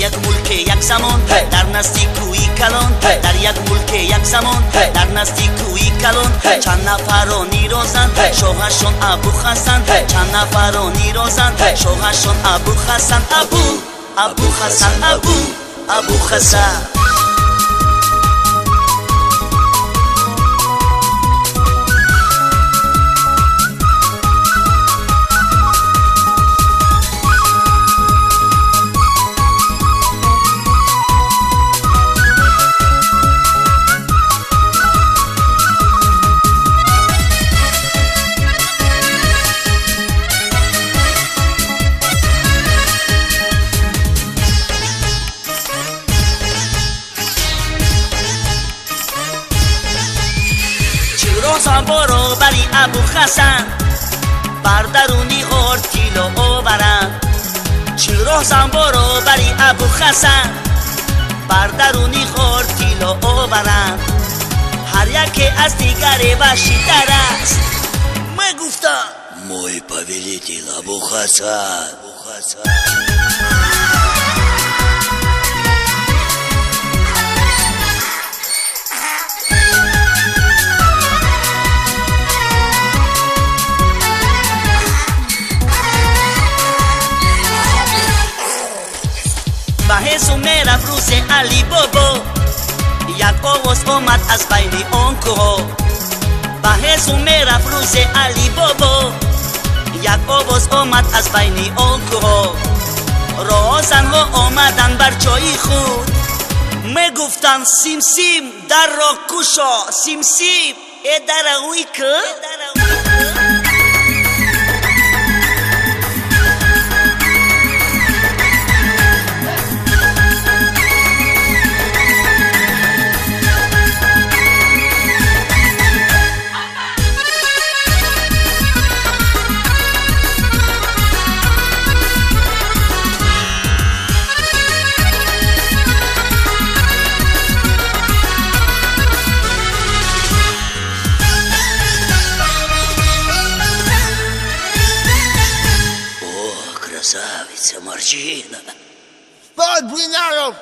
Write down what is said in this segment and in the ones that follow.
یک ملک یک زمان در نزدی کوی کلان در یک ملک یک زمان در نزدی کوی کلان چند نفرانی روزند شوهرشون ابو حسن چند نفرانی روزند شوهرشون ابو حسن ابو حسن ابو حسن روزان برو بری ابو حسن بر درونی خور کیلو آورند چی روزان برو بری ابو حسن بر درونی خور کیلو آورند هر یکی از دیگری وحشی‌تر است میگفتم мой повелитель ابو حسن بهزو میرفت روز علی بابا یک آواز آمد از بین آن کوها بهزو میرفت روز علی بابا یک آواز آمد از بین آن کوها زنها آمدن بر جای خود میگفتن سیم سیم در را کوشا سیم سیم ای در اوی که красавица Марчина. 100 динаров!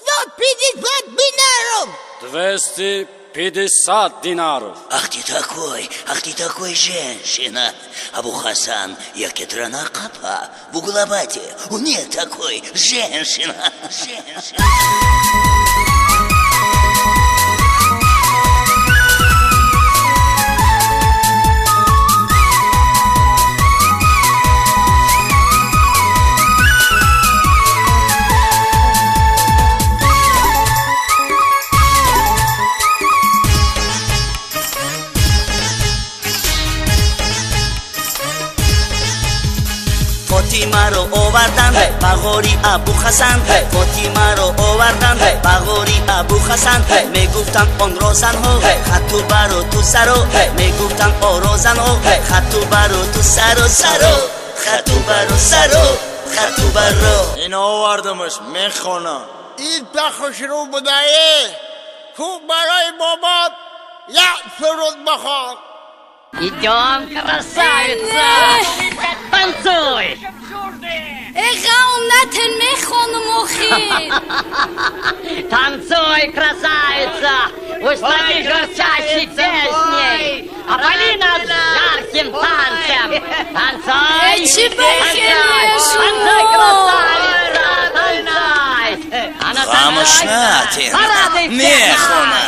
150 динаров! 250 динаров. Ах ты такой женщина. Абу Хасан, я кетрана капа. В угловате, нет такой женщина. فاطمه رو آوردن بغاری ابو حسن فاطمه رو آوردن بغاری ابو حسن میگفتن آن روزنها خطو برو تو سرو میگفتن آن روزنها خطو برو تو سرو خطو برو این آوردمش میخونم این خوش رو بدهی خوب برای بابات یک سرود بخوان Идем, красавица! Танцуй! Эгаунатен мехону мохи! Танцуй, красавица! Устрои журчащей песней! Опали нас жарким танцем! Танцуй! Танцуй, красавица! Танцуй! خاموش ناتین میخونم